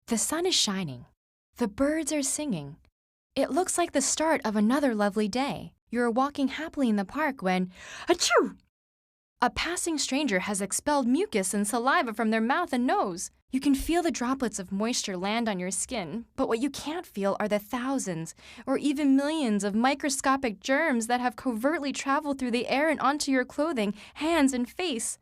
The sun is shining. The birds are singing. It looks like the start of another lovely day. You're walking happily in the park when, achoo! A passing stranger has expelled mucus and saliva from their mouth and nose. You can feel the droplets of moisture land on your skin, but what you can't feel are the thousands or even millions of microscopic germs that have covertly traveled through the air and onto your clothing, hands, and face.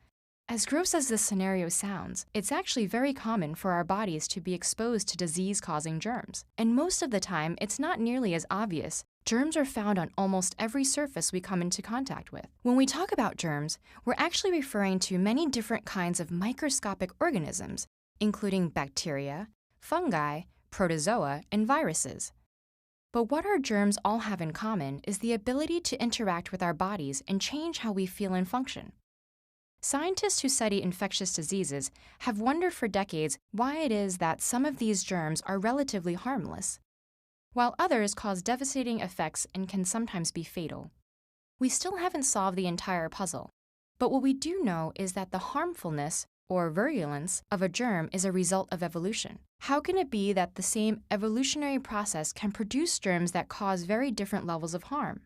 As gross as this scenario sounds, it's actually very common for our bodies to be exposed to disease-causing germs. And most of the time, it's not nearly as obvious. Germs are found on almost every surface we come into contact with. When we talk about germs, we're actually referring to many different kinds of microscopic organisms, including bacteria, fungi, protozoa, and viruses. But what our germs all have in common is the ability to interact with our bodies and change how we feel and function. Scientists who study infectious diseases have wondered for decades why it is that some of these germs are relatively harmless, while others cause devastating effects and can sometimes be fatal. We still haven't solved the entire puzzle, but what we do know is that the harmfulness or virulence of a germ is a result of evolution. How can it be that the same evolutionary process can produce germs that cause very different levels of harm?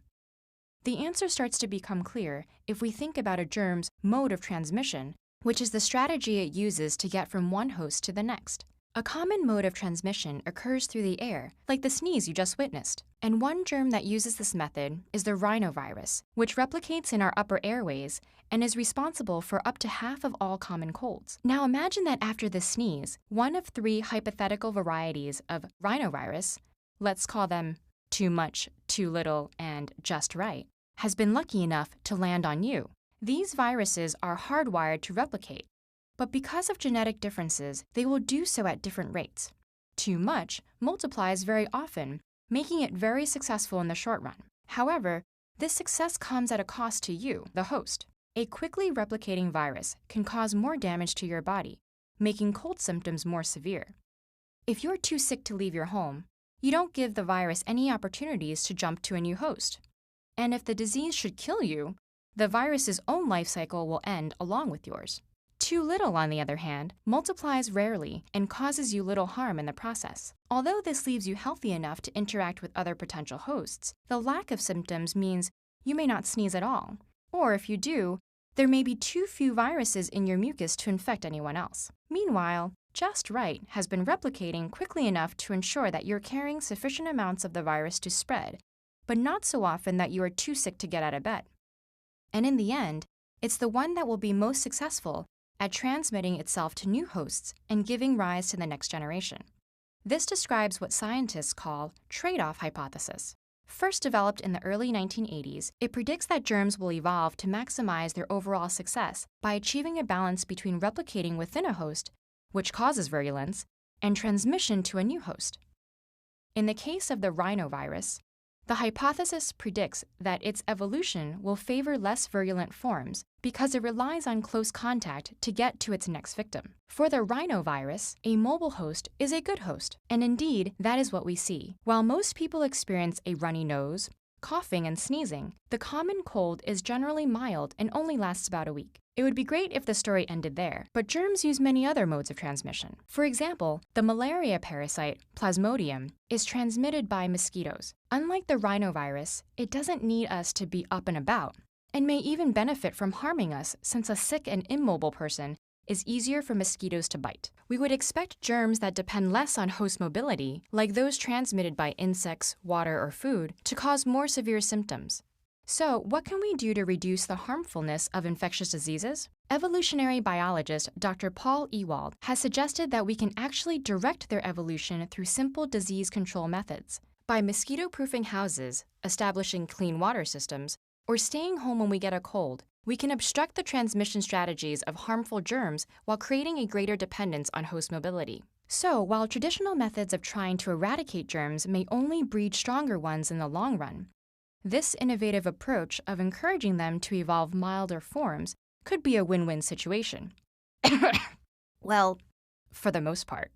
The answer starts to become clear if we think about a germ's mode of transmission, which is the strategy it uses to get from one host to the next. A common mode of transmission occurs through the air, like the sneeze you just witnessed. And one germ that uses this method is the rhinovirus, which replicates in our upper airways and is responsible for up to half of all common colds. Now imagine that after the sneeze, one of 3 hypothetical varieties of rhinovirus, let's call them too much, too little, and just right, has been lucky enough to land on you. These viruses are hardwired to replicate, but because of genetic differences, they will do so at different rates. Too much multiplies very often, making it very successful in the short run. However, this success comes at a cost to you, the host. A quickly replicating virus can cause more damage to your body, making cold symptoms more severe. If you're too sick to leave your home, you don't give the virus any opportunities to jump to a new host. And if the disease should kill you, the virus's own life cycle will end along with yours. Too little, on the other hand, multiplies rarely and causes you little harm in the process. Although this leaves you healthy enough to interact with other potential hosts, the lack of symptoms means you may not sneeze at all. Or if you do, there may be too few viruses in your mucus to infect anyone else. Meanwhile, Just Right has been replicating quickly enough to ensure that you're carrying sufficient amounts of the virus to spread, but not so often that you are too sick to get out of bed. And in the end, it's the one that will be most successful at transmitting itself to new hosts and giving rise to the next generation. This describes what scientists call trade-off hypothesis. First developed in the early 1980s, it predicts that germs will evolve to maximize their overall success by achieving a balance between replicating within a host, which causes virulence, and transmission to a new host. In the case of the rhinovirus, the hypothesis predicts that its evolution will favor less virulent forms because it relies on close contact to get to its next victim. For the rhinovirus, a mobile host is a good host, and indeed, that is what we see. While most people experience a runny nose, coughing, and sneezing, the common cold is generally mild and only lasts about a week. It would be great if the story ended there, but germs use many other modes of transmission. For example, the malaria parasite, Plasmodium, is transmitted by mosquitoes. Unlike the rhinovirus, it doesn't need us to be up and about, and may even benefit from harming us since a sick and immobile person is easier for mosquitoes to bite. We would expect germs that depend less on host mobility, like those transmitted by insects, water, or food, to cause more severe symptoms. So, what can we do to reduce the harmfulness of infectious diseases? Evolutionary biologist Dr. Paul Ewald has suggested that we can actually direct their evolution through simple disease control methods. By mosquito-proofing houses, establishing clean water systems, or staying home when we get a cold, we can obstruct the transmission strategies of harmful germs while creating a greater dependence on host mobility. So, while traditional methods of trying to eradicate germs may only breed stronger ones in the long run, this innovative approach of encouraging them to evolve milder forms could be a win-win situation. Well, for the most part.